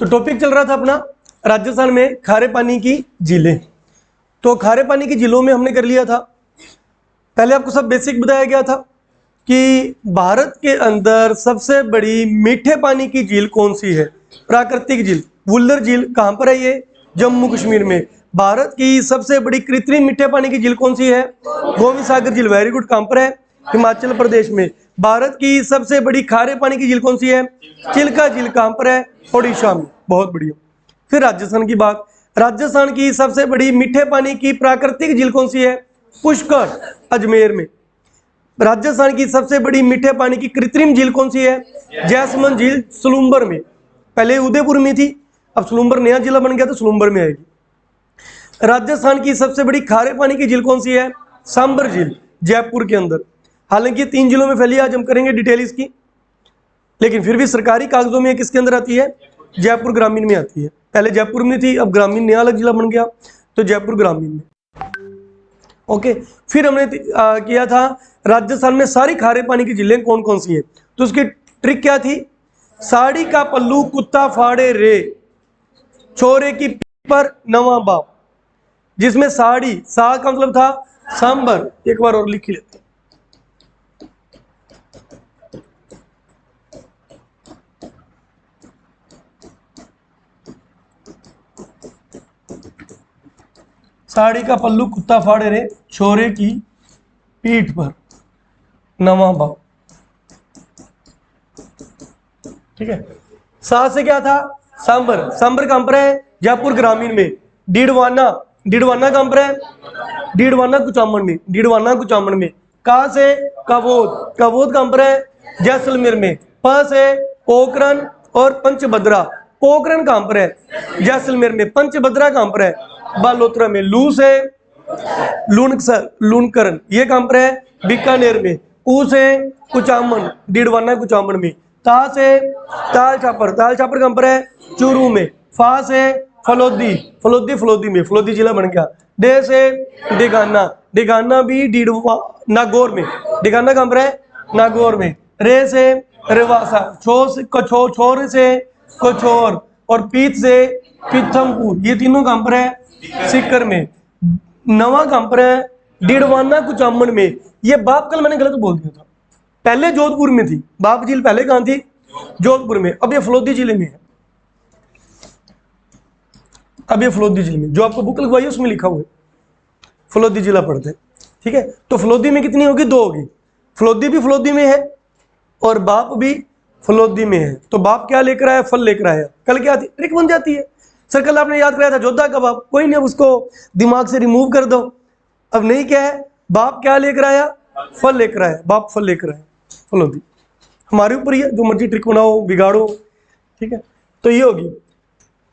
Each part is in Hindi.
तो टॉपिक चल रहा था अपना राजस्थान में खारे पानी की झीलें। तो खारे पानी की झीलों में हमने कर लिया था, पहले आपको सब बेसिक बताया गया था कि भारत के अंदर सबसे बड़ी मीठे पानी की झील कौन सी है। प्राकृतिक झील वुल्लर झील कहाँ पर है, ये जम्मू कश्मीर में। भारत की सबसे बड़ी कृत्रिम मीठे पानी की झील कौन सी है, गोविंद सागर झील। वेरी गुड, कहाँ पर है, हिमाचल प्रदेश में। भारत की सबसे बड़ी खारे पानी की झील कौन सी है, चिल्का झील। कहाँ पर है, ओडिशा में। बहुत बढ़िया। फिर राजस्थान की बात, राजस्थान की सबसे बड़ी मीठे पानी की प्राकृतिक झील कौन सी है, पुष्कर, अजमेर में। राजस्थान की सबसे बड़ी मीठे पानी की कृत्रिम झील कौन सी है, जैसमंद झील, सलूम्बर में। पहले उदयपुर में थी, अब सलूम्बर नया जिला बन गया तो सलूम्बर में आएगी। राजस्थान की सबसे बड़ी खारे पानी की झील कौन सी है, सांबर झील, जयपुर के अंदर। हालांकि 3 जिलों में फैली है, आज हम करेंगे डिटेल इसकी, लेकिन फिर भी सरकारी कागजों में किसके अंदर आती है, जयपुर ग्रामीण में आती है। पहले जयपुर में थी, अब ग्रामीण नया अलग जिला बन गया तो जयपुर ग्रामीण में। ओके, फिर हमने किया था राजस्थान में सारी खारे पानी की झीलें कौन कौन सी हैं। तो उसकी ट्रिक क्या थी, साड़ी का पल्लू कुत्ता फाड़े रे, छोरे की पीठ पर नवा बाप। जिसमें साड़ी, सा का मतलब था सांबर। एक बार और लिख लेते हैं, साड़ी का पल्लू कुत्ता फाड़े रे, छोरे की पीठ पर नवा बाप। ठीक है। सा से क्या था, सांबर। सांबर कहां पर है, जयपुर ग्रामीण में। डीडवाना, डीडवाना कहां पर है, डीडवाना कुचामन में, डीडवाना कुचामन में। का से कवोद, कवोद कहां पर है, जैसलमेर में। प से पोखरन और पंचभद्रा, पोखरन कहां पर है, जैसलमेर में। पंचभद्रा कहां पर है, बालोतरा में। लू से लूनसर, लूनकरन, ये कहां पर है, बीकानेर में। ऊ से कुचामन, डीडवाना कुचामन में। ता से ताल छापर, ताल छापर कहां पर है, चूरू में। फा से फलोदी, फलोदी फलोदी में, फलोदी जिला बन गया। डे से डिगाना, डिगाना भी नागौर में। डिगाना कहां पर है, नागौर में। रे से रेवासा, छो से कछो, छोर से कछोर, और पीत से पीथमपुर, ये तीनों कहां पर है, सीकर में। नवा कहां पर है, डीडवाना कुचामन में। ये बाप कल मैंने गलत बोल दिया था, पहले जोधपुर में थी। बाप झील पहले कहां थी, जोधपुर में। अब ये फलोदी जिले में है, अब ये फलोदी जिले में। जो आपको बुक लगवाई है उसमें लिखा हुआ है फलोदी जिला पढ़ते हैं। ठीक है, तो फलोदी में कितनी होगी, 2 होगी। फलोदी भी फलोदी में है और बाप भी फलोदी में है। तो बाप क्या लेकर आया, फल लेकर आया। कल क्या थी, ट्रिक बन जाती है। सर कल आपने याद कराया था जोधा का बाप, कोई नहीं, अब उसको दिमाग से रिमूव कर दो। अब नहीं, क्या है, बाप क्या लेकर आया, फल लेकर आया। बाप फल लेकर आया, फलोदी। हमारे ऊपर ही है, जो मर्जी ट्रिक बनाओ बिगाड़ो। ठीक है, तो ये होगी।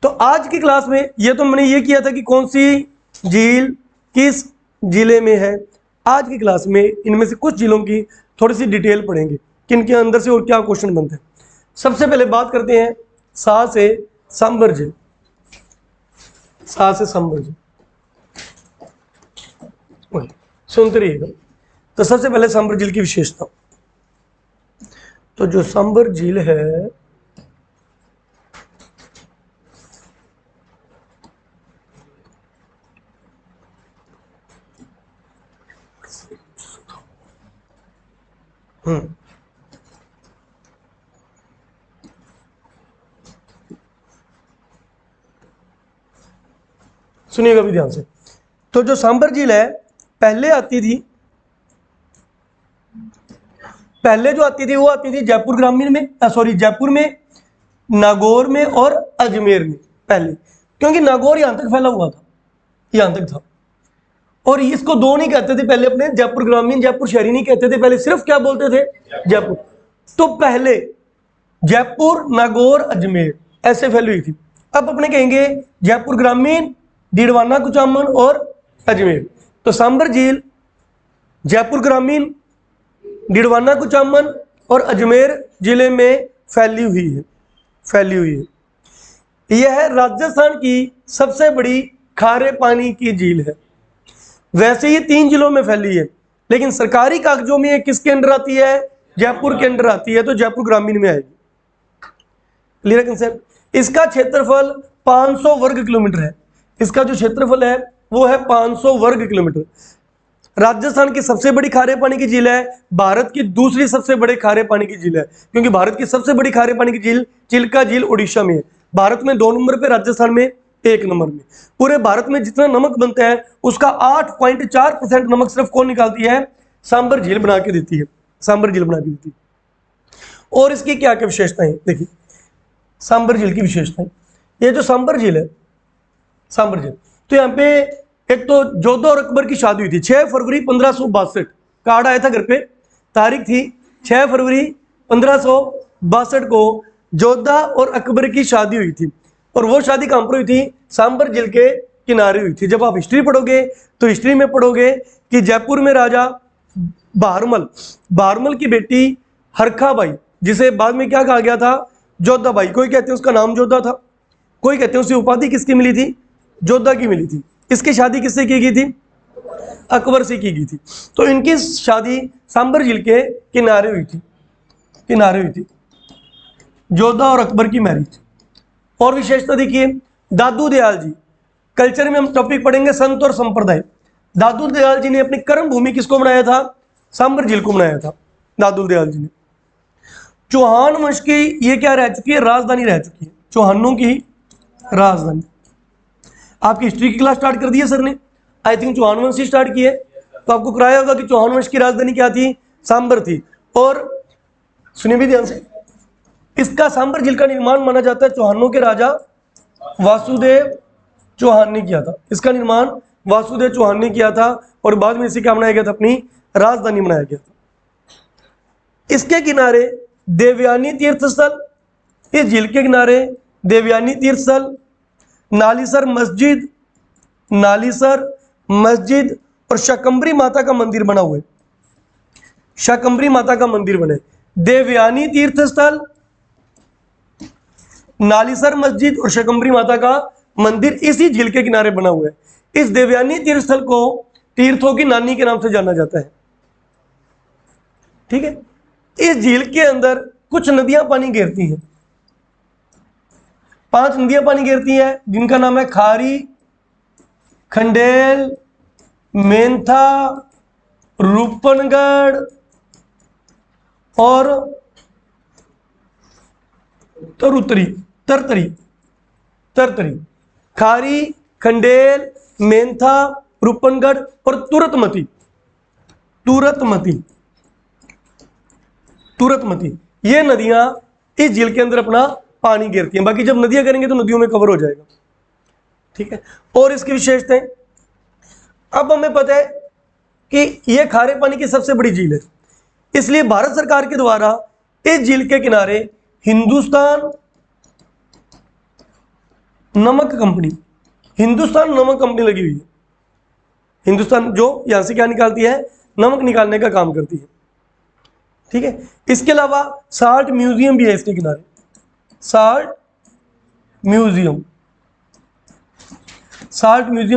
तो आज की क्लास में ये तो मैंने ये किया था कि कौन सी झील किस जिले में है। आज की क्लास में इनमें से कुछ झीलों की थोड़ी सी डिटेल पढ़ेंगे, किन के अंदर से और क्या क्वेश्चन बनते हैं। सबसे पहले बात करते हैं सा से सांबर झील। सा से सांबर झील सुनते रहिएगा। तो सबसे पहले सांबर झील की विशेषता, तो जो सांबर झील है सुनिएगा भी ध्यान से। तो जो सांबर झील है पहले आती थी, पहले जो आती थी वो आती थी जयपुर ग्रामीण में, सॉरी जयपुर में, नागौर में और अजमेर में पहले। क्योंकि नागौर यहां तक फैला हुआ था, यहां तक था। और इसको 2 नहीं कहते थे पहले, अपने जयपुर ग्रामीण जयपुर शहरी नहीं कहते थे पहले, सिर्फ क्या बोलते थे, जयपुर। तो पहले जयपुर, नागौर, अजमेर ऐसे फैली हुई थी। अब अपने कहेंगे जयपुर ग्रामीण, डीडवाना कुचामन और अजमेर। तो सांबर झील जयपुर ग्रामीण, डीडवाना कुचामन और अजमेर जिले में फैली हुई है, फैली हुई है। यह राजस्थान की सबसे बड़ी खारे पानी की झील है। वैसे ये 3 जिलों में फैली है, लेकिन सरकारी कागजों में ये किसके अंडर आती है, जयपुर के अंडर आती है, तो जयपुर ग्रामीण में आएगी। क्लियर है कंसेप्ट। इसका क्षेत्रफल 500 वर्ग किलोमीटर है। इसका जो क्षेत्रफल है वो है 500 वर्ग किलोमीटर। राजस्थान की सबसे बड़ी खारे पानी की झील है, भारत की दूसरी सबसे बड़ी खारे पानी की झील है, क्योंकि भारत की सबसे बड़ी खारे पानी की झील चिल्का झील उड़ीसा में है। भारत में 2 नंबर पे, राजस्थान में 1 नंबर में। पूरे भारत में जितना नमक बनता है उसका 8.4% नमक सिर्फ कौन निकालती है? सांबर झील बना के देती है, सांबर झील बना के देती है। और इसकी क्या क्या विशेषताएं देखिए, सांबर झील की विशेषताएं। ये जो सांबर झील है, सांबर झील, तो यहाँ पे एक तो जोधा और अकबर की शादी हुई थी 6 फरवरी 1562। कार्ड आया था घर पे, तारीख थी 6 फरवरी 1562 को जोधा और अकबर की शादी हुई थी। और वो शादी कहां पर हुई थी? सांबर झील के किनारे हुई थी। जब आप हिस्ट्री पढ़ोगे तो हिस्ट्री में पढ़ोगे कि जयपुर में राजा बहारमल की बेटी हरखाबाई, जिसे बाद में क्या कहा गया था? जोधा बाई। कोई कहते हैं उसका नाम जोधा था, कोई कहते हैं उसे उपाधि किसकी मिली थी? जोधा की मिली थी। इसकी शादी किससे की गई थी? अकबर से की गई थी। तो इनकी शादी सांबर झील के किनारे हुई थी, किनारे हुई थी, जोधा और अकबर की मैरिज। और विशेषता देखिए, दादू दयाल जी, कल्चर में हम टॉपिक पढ़ेंगे संत और संप्रदाय। दादू दयाल जी ने अपनी कर्म भूमि किसको बनाया था? सांबर झील को बनाया था दादू दयाल जी ने। चौहान वंश की ये क्या रह चुकी है? राजधानी रह चुकी है, चौहानों की राजधानी। आपकी हिस्ट्री की क्लास स्टार्ट कर दी है सर ने, आई थिंक चौहान वंश से स्टार्ट की है, तो आपको कराया होगा कि चौहान वंश की राजधानी क्या थी? सांबर थी। और सुनिए भी ध्यान से, इसका सांबर झील का निर्माण माना जाता है चौहानों के राजा वासुदेव चौहान ने किया था। इसका निर्माण वासुदेव चौहान ने किया था और बाद में इसे क्या बनाया गया था? अपनी राजधानी बनाया गया था। इसके किनारे देवयानी तीर्थ स्थल, इस झील के किनारे देवयानी तीर्थ स्थल, नालीसर मस्जिद, नालीसर मस्जिद और शाकंभरी माता का मंदिर बना हुआ है। शाकंभरी माता का मंदिर बने। देवयानी तीर्थ स्थल, नालीसर मस्जिद और शाकंभरी माता का मंदिर इसी झील के किनारे बना हुआ है। इस देवयानी तीर्थ स्थल को तीर्थों की नानी के नाम से जाना जाता है। ठीक है। इस झील के अंदर कुछ नदियां पानी घेरती हैं, 5 नदियां पानी घेरती हैं, जिनका नाम है खारी, खंडेल, मेंथा, रूपनगढ़ और तरतरी। खारी, खंडेल, मेंथा, रूपनगढ़ और तुरतमती, ये नदियां इस झील के अंदर अपना पानी घेरती हैं। बाकी जब नदियां करेंगे तो नदियों में कवर हो जाएगा। ठीक है। और इसकी विशेषताएं, अब हमें पता है कि यह खारे पानी की सबसे बड़ी झील है, इसलिए भारत सरकार के द्वारा इस झील के किनारे हिंदुस्तान नमक कंपनी लगी हुई है। हिंदुस्तान जो यहां से क्या निकालती है? नमक निकालने का काम करती है। ठीक है। इसके अलावा साल्ट म्यूजियम भी है इसके किनारे, साल्ट म्यूजियम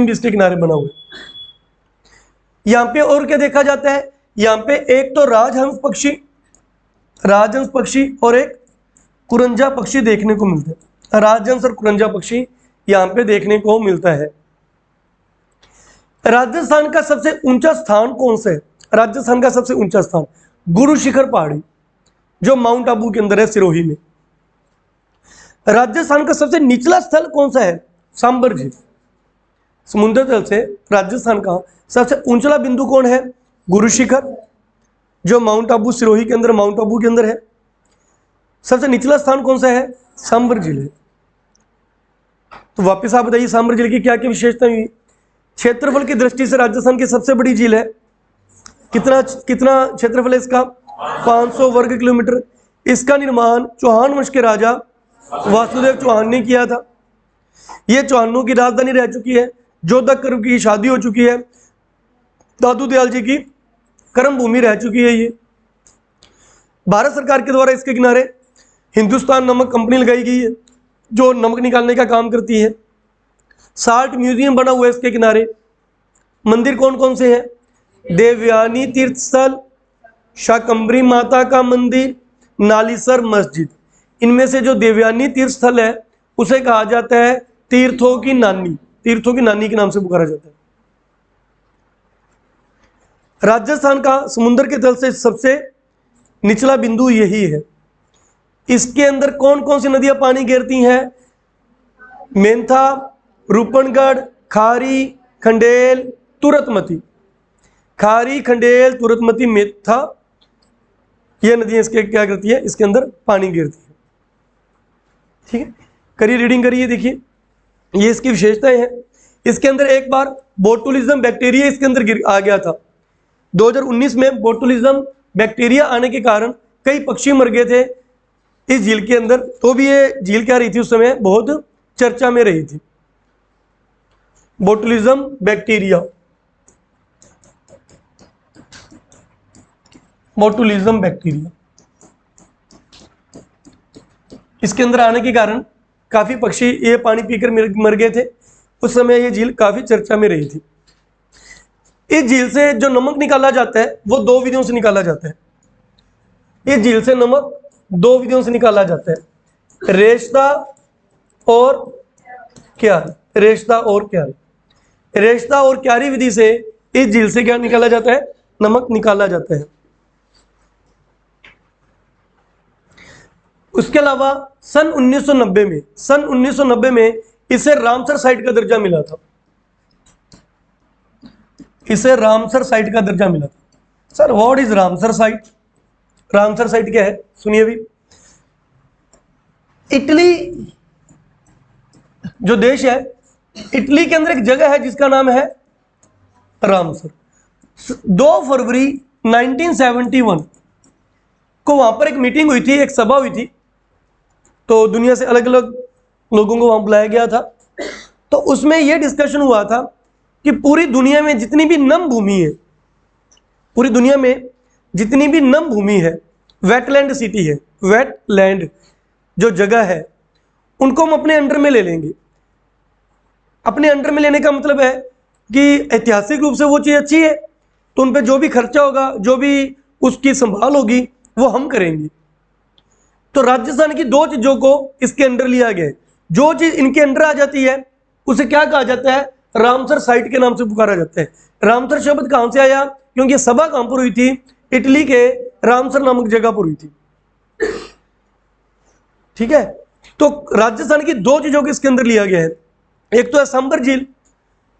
भी इसके किनारे बना हुआ है। यहां पे और क्या देखा जाता है? यहां पे एक तो राजहंस पक्षी और एक कुरंजा पक्षी देखने को मिलते हैं। राजहंस और कुरंजा पक्षी यहां पे देखने को मिलता है। राजस्थान का सबसे ऊंचा स्थान कौन सा है? राजस्थान का सबसे ऊंचा स्थान गुरु शिखर पहाड़ी, जो माउंट आबू के अंदर है, सिरोही में। राजस्थान का सबसे निचला स्थल कौन सा है? सांबर झील। समुद्र तल से राजस्थान का सबसे ऊंचला बिंदु कौन है? गुरु शिखर, जो माउंट आबू सिरोही के अंदर, माउंट आबू के अंदर है। सबसे निचला स्थान कौन सा है? सांबर झील है। तो वापस आप बताइए सांबर झील की क्या क्या विशेषता हुई? क्षेत्रफल की दृष्टि से राजस्थान की सबसे बड़ी झील है। कितना क्षेत्रफल है इसका? 500 वर्ग किलोमीटर। इसका निर्माण चौहान वंश के राजा वासुदेव चौहान ने किया था। यह चौहानों की राजधानी रह चुकी है। जोधा अकबर की शादी हो चुकी है। दादू दयाल जी की कर्म भूमि रह चुकी है। ये भारत सरकार के द्वारा इसके किनारे हिंदुस्तान नमक कंपनी लगाई गई है, जो नमक निकालने का काम करती है। साल्ट म्यूजियम बना हुआ है इसके किनारे। मंदिर कौन कौन से हैं? देवयानी तीर्थ स्थल, शाकंभरी माता का मंदिर, नालीसर मस्जिद, इनमें से जो देवयानी तीर्थ स्थल है उसे कहा जाता है तीर्थों की नानी, तीर्थों की नानी के नाम से पुकारा जाता है। राजस्थान का समुद्र के तल से सबसे निचला बिंदु यही है। इसके अंदर कौन कौन सी नदियां पानी घेरती हैं? मेंथा, रूपनगढ़, खारी, खंडेल, तुरतमती। खारी, खंडेल, तुरतमती, मेंथा, ये नदियां इसके क्या करती है? इसके अंदर पानी घेरती है। ठीक है, करिए रीडिंग करिए, देखिए ये इसकी विशेषताएं हैं। इसके अंदर एक बार बोटुलिज्म बैक्टीरिया इसके अंदर आ गया था। 2019 में बोटुलिज्म बैक्टीरिया आने के कारण कई पक्षी मर गए थे इस झील के अंदर। तो भी ये झील क्या रही थी उस समय? बहुत चर्चा में रही थी। बोटुलिज्म बैक्टीरिया, बोटुलिज्म बैक्टीरिया इसके अंदर आने के कारण काफी पक्षी ये पानी पीकर मर गए थे। उस समय ये झील काफी चर्चा में रही थी। इस झील से जो नमक निकाला जाता है वो दो विधियों से निकाला जाता है। इस झील से नमक दो विधियों से निकाला जाता है, रेशदा और क्यारी। रेशदा और क्यारी, रेशदा और क्यारी विधि से इस झील से क्या निकाला जाता है? नमक निकाला जाता है। उसके अलावा सन 1990 में इसे रामसर साइट का दर्जा मिला था। इसे रामसर साइट का दर्जा मिला था। Sir what is Ramsar site? Ramsar site क्या है सुनिए अभी। इटली जो देश है, इटली के अंदर एक जगह है जिसका नाम है रामसर। 2 फरवरी 1971 को वहां पर एक मीटिंग हुई थी, एक सभा हुई थी। तो दुनिया से अलग अलग लोगों को वहां बुलाया गया था। तो उसमें यह डिस्कशन हुआ था कि पूरी दुनिया में जितनी भी नम भूमि है, पूरी दुनिया में जितनी भी नम भूमि है, वेटलैंड सिटी है, वेटलैंड जो जगह है, उनको हम अपने अंडर में ले लेंगे। अपने अंडर में लेने का मतलब है कि ऐतिहासिक रूप से वो चीज़ अच्छी है तो उन पर जो भी खर्चा होगा, जो भी उसकी संभाल होगी, वो हम करेंगे। तो राजस्थान की दो चीज़ों को इसके अंडर लिया गया है। जो चीज़ इनके अंडर आ जाती है उसे क्या कहा जाता है? रामसर साइट के नाम से पुकारा जाता है। रामसर शब्द कहां से आया? क्योंकि ये सभा कहां पर हुई थी? इटली के रामसर नामक जगह पर हुई थी। ठीक है, तो राजस्थान की दो चीजों को इसके अंदर लिया गया है। एक तो है सांबर झील,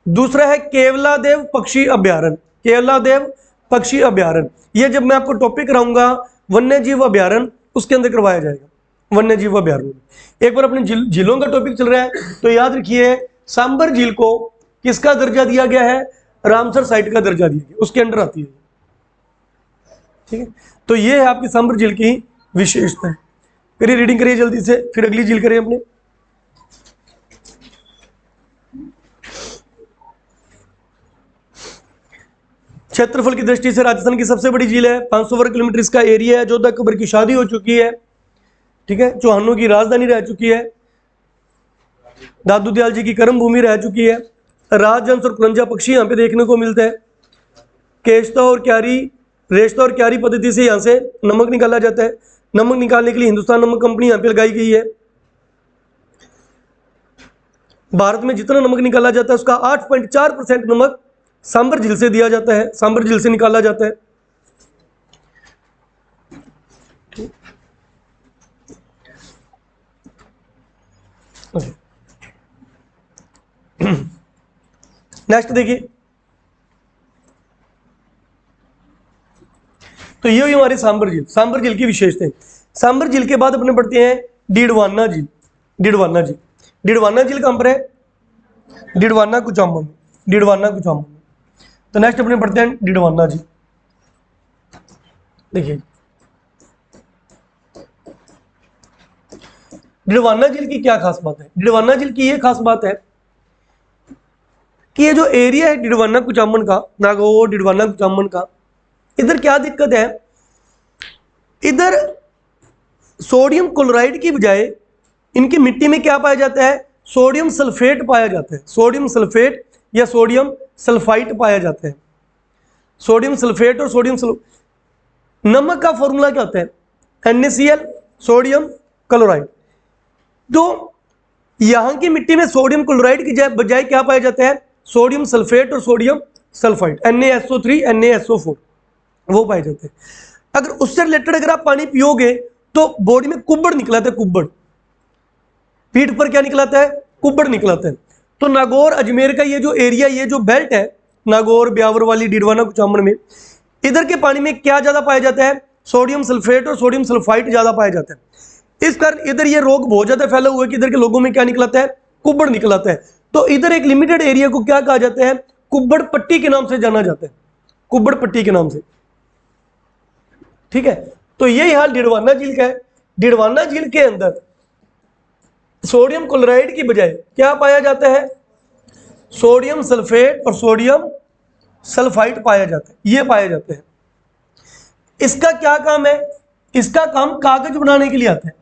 दूसरा है केवलादेव पक्षी अभ्यारण्य। केवलादेव पक्षी अभ्यारण्य, ये जब मैं आपको टॉपिक कराऊंगा वन्य जीव अभ्यारण्य, उसके अंदर करवाया जाएगा वन्य जीव अभ्यारण्य। एक बार अपने झीलों का टॉपिक चल रहा है तो याद रखिए सांबर झील को किसका दर्जा दिया गया है? रामसर साइट का दर्जा दिया गया, उसके अंडर आती है। ठीक है, तो ये है आपकी सांबर झील की विशेषता है। करिए रीडिंग करिए जल्दी से, फिर अगली झील करिए अपने। क्षेत्रफल की दृष्टि से राजस्थान की सबसे बड़ी झील है, 500 वर्ग किलोमीटर इसका एरिया है। 14 अक्टूबर की शादी हो चुकी है। ठीक है, चौहानों की राजधानी रह चुकी है। दादू दयाल जी की कर्म भूमि रह चुकी है। राजहंस और कुरंजा पक्षी यहाँ पे देखने को मिलता है। केशता और क्यारी, रेशता और क्यारी पद्धति से यहाँ से नमक निकाला जाता है। नमक निकालने के लिए हिंदुस्तान नमक कंपनी यहाँ पे लगाई गई है। भारत में जितना नमक निकाला जाता है उसका 8.4% नमक सांबर झील से दिया जाता है, सांबर झील से निकाला जाता है। नेक्स्ट देखिए, तो ये हुई हमारी सांबर झील। सांबर झील की विशेषताएं। सांबर झील के बाद अपने पढ़ते हैं डीडवाना झील। डीडवाना झील, डीडवाना झील कहां पर है? डीडवाना कुचामन, डीडवाना कुचामन। तो नेक्स्ट अपने पढ़ते हैं डीडवाना झील। देखिए डीडवाना झील की क्या खास बात है? डीडवाना झील की ये खास बात है कि ये जो एरिया है डीडवाना कुचामन का, नागौर डीडवाना कुचामन का, इधर क्या दिक्कत है? इधर सोडियम क्लोराइड की बजाय इनकी मिट्टी में क्या पाया जाता है? सोडियम सल्फेट पाया जाता है। सोडियम सल्फेट या सोडियम सल्फाइट पाया जाता है। सोडियम सल्फेट और सोडियम नमक का फॉर्मूला क्या होता है? NaCl, sodium chloride. तो यहाँ की मिट्टी में सोडियम क्लोराइड की बजाय क्या पाया जाता है? सोडियम सल्फेट और सोडियम सल्फाइड, NaSO3 NaSO4 वो पाए जाते हैं। अगर उससे रिलेटेड अगर आप पानी पियोगे तो बॉडी में कुब्बड़ निकलाता है, कुब्बड़, पीठ पर क्या निकलाता है? कुब्बड़ निकलाता है। तो नागौर अजमेर का ये जो एरिया, ये जो बेल्ट है नागौर, ब्यावर वाली, डीडवाना, कुचामन में, इधर के पानी में क्या ज्यादा पाया जाता है? सोडियम सल्फेट और सोडियम सल्फाइड ज्यादा पाया जाता है। इस कारण इधर ये रोग बहुत ज्यादा फैला हुआ है कि इधर के लोगों में क्या निकलाता है? कुब्बड़ निकलाता है। तो इधर एक लिमिटेड एरिया को क्या कहा जाता है? कुब्बड़ पट्टी के नाम से जाना जाता है, कुब्बड़ पट्टी के नाम से। ठीक है, तो यही हाल डिडवाना झील का है। डिडवाना झील के अंदर सोडियम क्लोराइड की बजाय क्या पाया जाता है? सोडियम सल्फेट और सोडियम सल्फाइड पाया जाता है, ये पाया जाते हैं। इसका क्या काम है? इसका काम कागज बनाने के लिए आता है।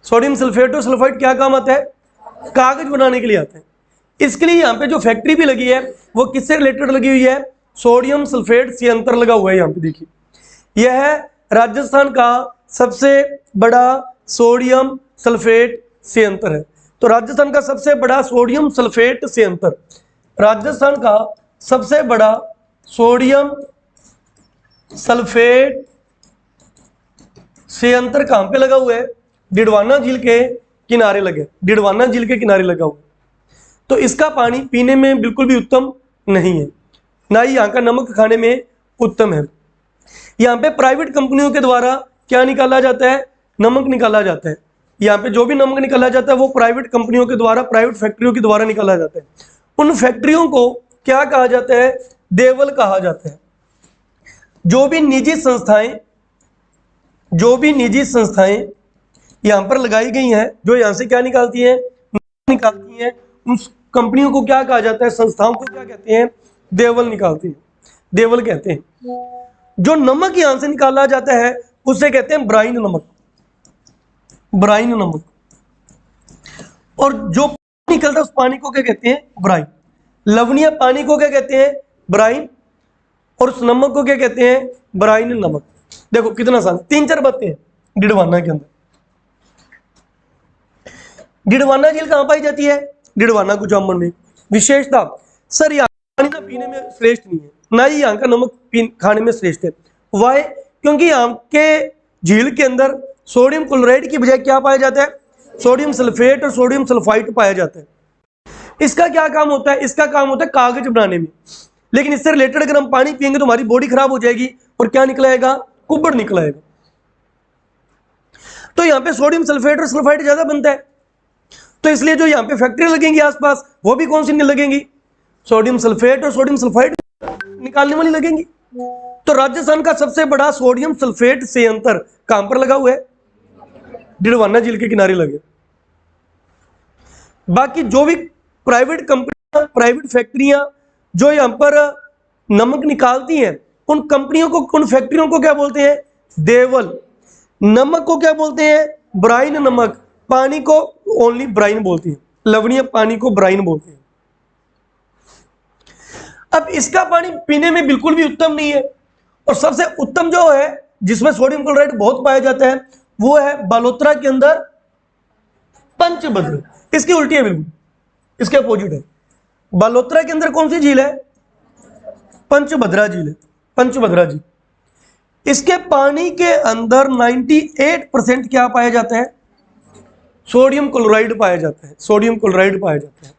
सोडियम सल्फेट और सल्फाइड क्या काम आता है? कागज बनाने के लिए आता है। इसके लिए यहाँ पे जो फैक्ट्री भी लगी है वो किससे रिलेटेड लगी हुई है? सोडियम सल्फेट संयंत्र लगा हुआ है। यहाँ पे देखिए, यह है राजस्थान का सबसे बड़ा सोडियम सल्फेट संयंत्र है। तो राजस्थान का सबसे बड़ा सोडियम सल्फेट संयंत्र, राजस्थान का सबसे बड़ा सोडियम सल्फेट संयंत्र कहां पे लगा हुआ है? डिडवाना झील के किनारे लगे, डिडवाना झील के किनारे लगा हुआ। तो इसका पानी पीने में बिल्कुल भी उत्तम नहीं है, ना ही यहाँ का नमक खाने में उत्तम है। यहाँ पे प्राइवेट कंपनियों के द्वारा क्या निकाला जाता है? नमक निकाला जाता है। यहाँ पे जो भी नमक निकाला जाता है वो प्राइवेट कंपनियों के द्वारा, प्राइवेट फैक्ट्रियों के द्वारा निकाला जाता है। उन फैक्ट्रियों को क्या कहा जाता है? देवल कहा जाता है। जो भी निजी संस्थाएं यहाँ पर लगाई गई हैं, जो यहाँ से क्या निकालती हैं? निकालती हैं, उन कंपनियों को क्या कहा जाता है? संस्थाओं को क्या कहते हैं? देवल निकालती हैं, देवल कहते हैं। जो नमक यहां से निकाला जाता है उसे कहते हैं ब्राइन नमक, ब्राइन नमक। और जो पानी निकलता है उस पानी को क्या कहते हैं? ब्राइन। लवणीय पानी को क्या कहते हैं? ब्राइन। और उस नमक को क्या कहते हैं? ब्राइन नमक। देखो कितना आसान, 3-4 बातें हैं डिडवाना के अंदर। डिडवाना झील कहां पाई जाती है? डिडवाना कुचामन में। विशेषता, सर यहाँ पानी ना पीने में श्रेष्ठ नहीं है, ना ही यहाँ का नमक खाने में श्रेष्ठ है। वाई? क्योंकि यहाँ के झील के अंदर सोडियम क्लोराइड की बजाय क्या पाया जाता है? सोडियम सल्फेट और सोडियम सल्फाइड पाया जाता है। इसका क्या काम होता है? इसका काम होता है कागज बनाने में। लेकिन इससे रिलेटेड अगर हम पानी पिएंगे तो हमारी बॉडी खराब हो जाएगी और क्या निकलाएगा? कुब्बड़ निकलाएगा। तो यहाँ पे सोडियम सल्फेट और सल्फाइड ज्यादा बनता है, तो इसलिए जो यहाँ पे फैक्ट्री लगेंगी आसपास वो भी कौन सी नहीं लगेंगी? सोडियम सल्फेट और सोडियम सल्फाइड निकालने वाली लगेंगी। तो राजस्थान का सबसे बड़ा सोडियम सल्फेट संयंत्र कहां पर लगा हुआ है? डिडवाना झील के किनारे लगे। बाकी जो भी प्राइवेट कंपनियां, प्राइवेट फैक्ट्रियां जो यहाँ पर नमक निकालती हैं, उन कंपनियों को, उन फैक्ट्रियों को क्या बोलते हैं? देवल। नमक को क्या बोलते हैं? ब्राइन नमक। पानी को ओनली ब्राइन बोलते हैं, लवणीय पानी को ब्राइन बोलते हैं। अब इसका पानी पीने में बिल्कुल भी उत्तम नहीं है। और सबसे उत्तम जो है जिसमें सोडियम क्लोराइड बहुत पाया जाता है वो है बालोतरा के अंदर पंचभद्र। इसकी उल्टी है, बिल्कुल इसके अपोजिट है। बालोतरा के अंदर कौन सी झील है? पंचभद्रा झील है, पंचभद्रा झील। इसके पानी के अंदर 98% क्या पाया जाता है? सोडियम क्लोराइड पाया जाता है, सोडियम क्लोराइड पाया जाता है।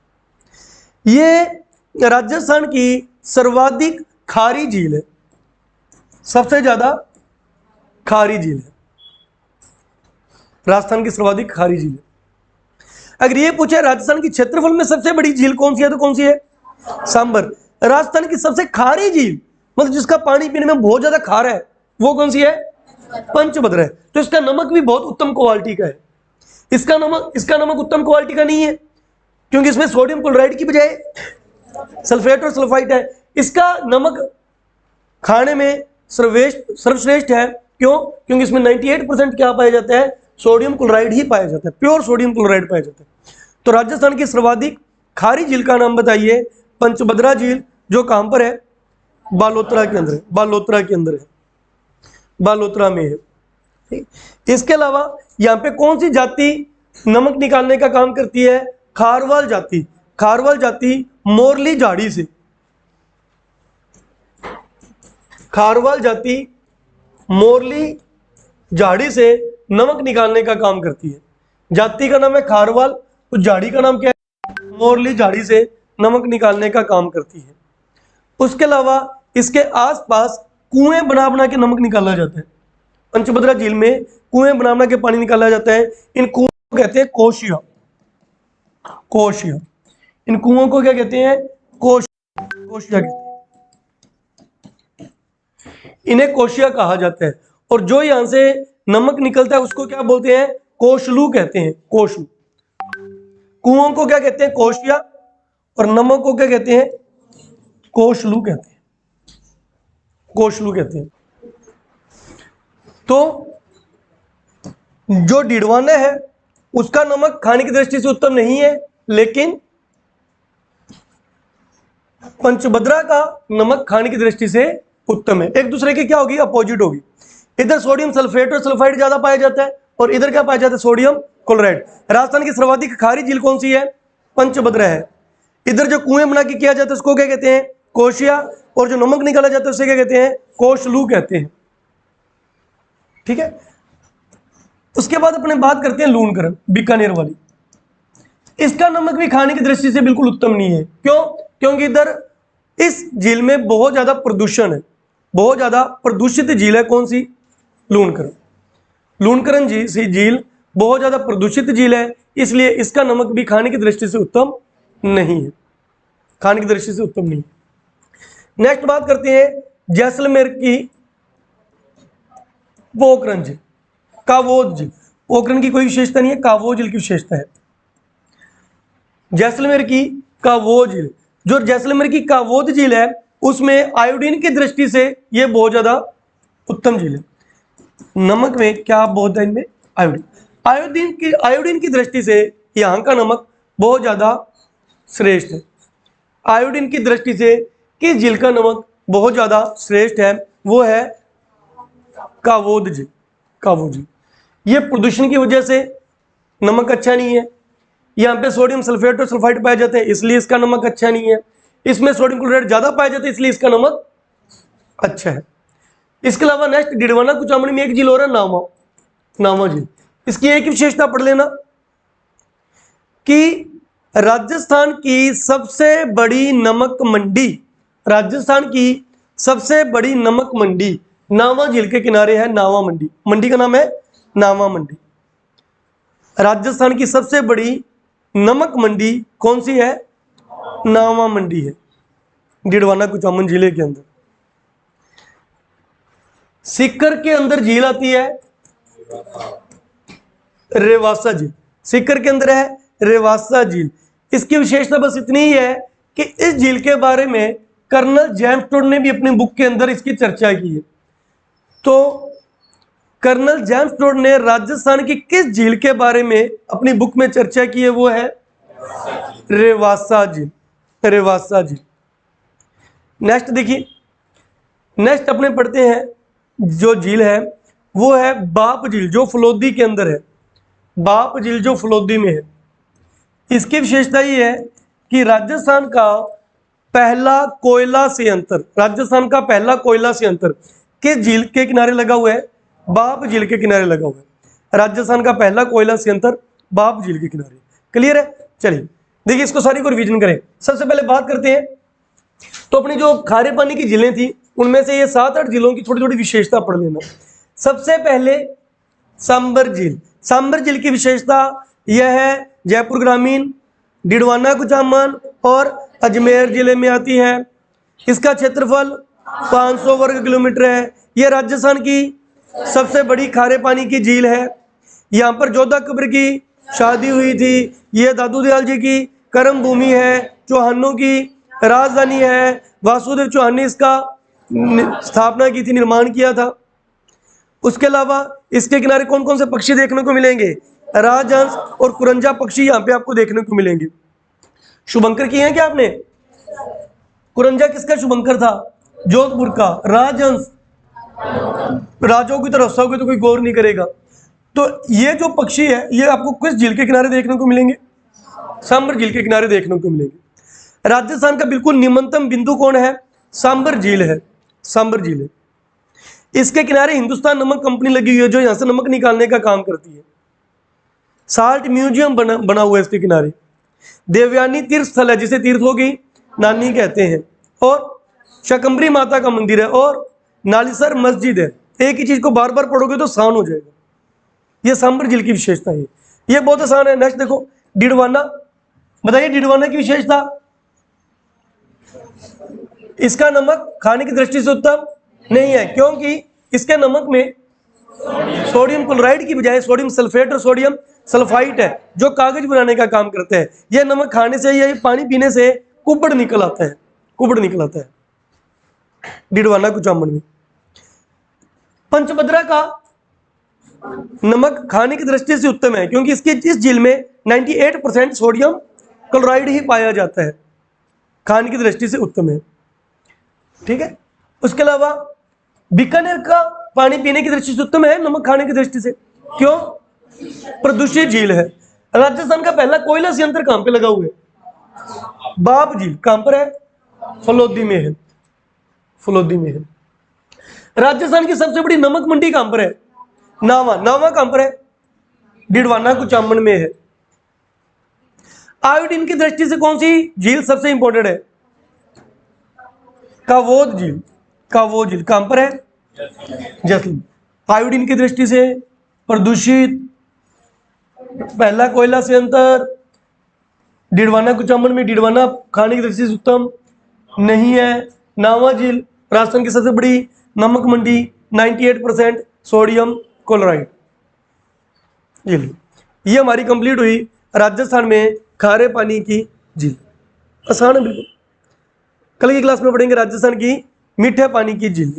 ये राजस्थान की सर्वाधिक खारी झील है, सबसे ज्यादा खारी झील है, राजस्थान की सर्वाधिक खारी झील है। अगर ये पूछे राजस्थान की क्षेत्रफल में सबसे बड़ी झील कौन सी है, तो कौन सी है? सांबर। राजस्थान की सबसे खारी झील, मतलब जिसका पानी पीने में बहुत ज्यादा खारा है, वो कौन सी है? पंचभद्र है। तो इसका नमक भी बहुत उत्तम क्वालिटी का है। इसका नमक उत्तम क्वालिटी का नहीं है क्योंकि इसमें सोडियम क्लोराइड की बजाय सल्फेट और सल्फाइड है। इसका नमक खाने में सर्वश्रेष्ठ है। क्यों? क्योंकि इसमें 98% क्या पाया जाता है? सोडियम क्लोराइड ही पाया जाता है, प्योर सोडियम क्लोराइड पाया जाता है। तो राजस्थान की सर्वाधिक खारी झील का नाम बताइए? पंचभद्रा झील, जो कहां पर है? बालोतरा के अंदर है, बालोतरा के अंदर है, बालोतरा में है। इसके अलावा यहाँ पे कौन सी जाति नमक निकालने का काम करती है? खारवाल जाति। खारवाल जाति मोरली झाड़ी से, खारवाल जाति मोरली झाड़ी से नमक निकालने का काम करती है। जाति का नाम है खारवाल, तो झाड़ी का नाम क्या है? मोरली झाड़ी से नमक निकालने का काम करती है। उसके अलावा इसके आसपास कुएं बना बना के नमक निकाला जाता है। पंचभद्रा झील में कुएं बना बना के पानी निकाला जाता है। इन कुओं को कहते हैं कोशिया। कोशिया, इन कुओं को क्या कहते हैं? कोशिया कहते हैं। इन्हें कोशिया कहा जाता है। और जो यहां से नमक निकलता है उसको क्या बोलते हैं? कोशलू कहते हैं। कोशलू। कुओं को क्या कहते हैं? कोशिया। और नमक को क्या कहते हैं? कोशलू कहते हैं। कोशलू कहते हैं। तो जो डिडवाना है उसका नमक खाने की दृष्टि से उत्तम नहीं है, लेकिन पंचभद्रा का नमक खाने की दृष्टि से उत्तम है। एक दूसरे की क्या होगी? अपोजिट होगी। इधर सोडियम सल्फेट और सल्फाइड ज्यादा पाया जाता है और इधर क्या पाया जाता है? Sodium chloride. राजस्थान की सर्वाधिक खारी झील कौन सी है? पंचभद्रा है। इधर जो कुएं बना के किया जाता है उसको क्या कहते हैं? कोशिया। और जो नमक निकाला जाता है उसे क्या कहते हैं? कोशलू कहते हैं। ठीक है। उसके बाद अपने बात करते हैं लूणकरण, बीकानेर वाली। इसका नमक भी खाने की दृष्टि से बिल्कुल उत्तम नहीं है। क्यों? क्योंकि इधर इस झील में बहुत ज्यादा प्रदूषण है, बहुत ज्यादा प्रदूषित झील है। कौन सी? लूणकरण। लूणकरण झील बहुत ज्यादा प्रदूषित झील है, इसलिए इसका नमक भी खाने की दृष्टि से उत्तम नहीं है। खाने की दृष्टि से उत्तम नहीं है। नेक्स्ट बात करते हैं जैसलमेर की पोखरण झील, कावोद झील। पोखरण की कोई विशेषता नहीं है, कावोद झील की विशेषता है। जैसलमेर की कावोद झील, जो जैसलमेर की कावोद झील है उसमें आयोडीन की दृष्टि से यह बहुत ज्यादा उत्तम झील है। नमक में क्या बहुत है? इनमें आयोडीन। आयोडीन की दृष्टि से यहाँ का नमक बहुत ज्यादा श्रेष्ठ है। आयोडीन की दृष्टि से किस झील का नमक बहुत ज्यादा श्रेष्ठ है? वो है कावोद झील। कावोद झील। ये प्रदूषण की वजह से नमक अच्छा नहीं है। यहाँ पे सोडियम सल्फेट और सल्फाइड पाए जाते हैं, इसलिए इसका नमक अच्छा नहीं है। इसमें सोडियम क्लोराइड ज्यादा पाए जाते हैं, इसलिए इसका नमक अच्छा है। इसके अलावा नेक्स्ट डिडवाना कुचामणी में एक झील और है, नामा। नामा झील। इसकी एक विशेषता पढ़ लेना कि राजस्थान की सबसे बड़ी नमक मंडी, राजस्थान की सबसे बड़ी नमक मंडी नावा झील के किनारे है। नावा मंडी। मंडी का नाम है नावा मंडी। राजस्थान की सबसे बड़ी नमक मंडी कौन सी है? नावा मंडी है, डिडवाना कुचामन जिले के अंदर। सीकर के अंदर झील आती है रेवासा झील। सीकर के अंदर है रेवासा झील। इसकी विशेषता बस इतनी ही है कि इस झील के बारे में कर्नल जेम्स टोड ने भी अपनी बुक के अंदर इसकी चर्चा की है। तो कर्नल जेम्स टोड ने राजस्थान की किस झील के बारे में अपनी बुक में चर्चा की है? वो है रेवासा झील। रेवासा झील। नेक्स्ट देखिए, नेक्स्ट अपने पढ़ते हैं जो झील है वो है बाप झील, जो फलोदी के अंदर है। बाप झील जो फलोदी में है। इसकी विशेषता ये है कि राजस्थान का पहला कोयला संयंत्र, राजस्थान का पहला कोयला संयंत्र किस झील के किनारे लगा हुआ है? बाप झील के किनारे लगा हुआ है। राजस्थान का पहला कोयला संयंत्र बाप झील के किनारे। क्लियर है? चलिए देखिए, इसको सारी को रिवीजन करें। सबसे पहले बात करते हैं, तो अपनी जो खारे पानी की झीलें थी उनमें से ये 7-8 झीलों की छोटी छोटी विशेषता पढ़ लेना। सबसे पहले सांबर झील। सांबर झील की विशेषता यह है जयपुर ग्रामीण, डिडवाना कुचामन और अजमेर जिले में आती है। इसका क्षेत्रफल 500 वर्ग किलोमीटर है। यह राजस्थान की सबसे बड़ी खारे पानी की झील है। यहाँ पर जोधा अकबर की शादी हुई थी। यह दादू दयाल जी की कर्म भूमि है, चौहानों की राजधानी है। वासुदेव चौहान ने इसका स्थापना की थी, निर्माण किया था। उसके अलावा इसके किनारे कौन कौन से पक्षी देखने को मिलेंगे? राजहंस और कुरंजा पक्षी यहाँ पे आपको देखने को मिलेंगे। शुभंकर किए हैं क्या आपने? कुरंजा किसका शुभंकर था? जोधपुर का। राजहंस राजाओं की तरफ होगी तो कोई गौर नहीं करेगा। तो ये जो पक्षी है ये आपको किस झील के किनारे देखने को मिलेंगे? सांबर झील के किनारे देखने को मिलेंगे। राजस्थान का बिल्कुल निम्नतम बिंदु कौन है? सांबर झील है, सांबर झील है। इसके किनारे हिंदुस्तान नमक कंपनी लगी हुई है जो यहां से नमक निकालने का काम करती है। साल्ट म्यूजियम बना हुआ है इसके किनारे। देवयानी तीर्थ स्थल है जिसे तीर्थों की नानी कहते हैं। और शकंबरी माता का मंदिर है और नालीसर मस्जिद है। एक ही चीज को बार बार पढ़ोगे तो आसान हो जाएगा। ये सांबर झील की विशेषता है। ये बहुत आसान है। नेक्स्ट देखो, डिडवाना। बताइए डिडवाना की विशेषता। इसका नमक खाने की दृष्टि से उत्तम नहीं है क्योंकि इसके नमक में सोडियम क्लोराइड की बजाय सोडियम सल्फेट और सोडियम सल्फाइट है जो कागज बनाने का काम करते हैं। यह नमक खाने से या पानी पीने से कुबड़ निकल आता है, कुबड़ निकल आता है डिडवाना कुचामन में। पंचभद्रा का नमक खाने की दृष्टि से उत्तम है क्योंकि इसके इस झील में 98% सोडियम क्लोराइड ही पाया जाता है। खाने की दृष्टि से उत्तम है। ठीक है। उसके अलावा बीकानेर का पानी पीने की दृष्टि से उत्तम है, नमक खाने की दृष्टि से क्यों? प्रदूषित झील है। राजस्थान का पहला कोयला संयंत्र कहां पे लगा हुआ है? बाप झील। कहां पर है? फलोदी में है, फलोदी में है। राजस्थान की सबसे बड़ी नमक मंडी कहां पर है? नावा। नावा कहां पर है? डिडवाना कुचामन में है। आयोडीन की दृष्टि से कौन सी झील सबसे इंपॉर्टेंट है? कावोद झील। कावोद झील कहां पर है? जैसलमेर। आयोडीन की दृष्टि से प्रदूषित, पहला कोयला संयंत्र डिडवाना कुचामन में। डिडवाना खाने की दृष्टि से उत्तम नहीं है। नावा झील राजस्थान की सबसे बड़ी नमक मंडी, 98% सोडियम क्लोराइड। ये हमारी कंप्लीट हुई राजस्थान में खारे पानी की झील। आसान है बिल्कुल। कल की क्लास में पढ़ेंगे राजस्थान की मीठे पानी की झील।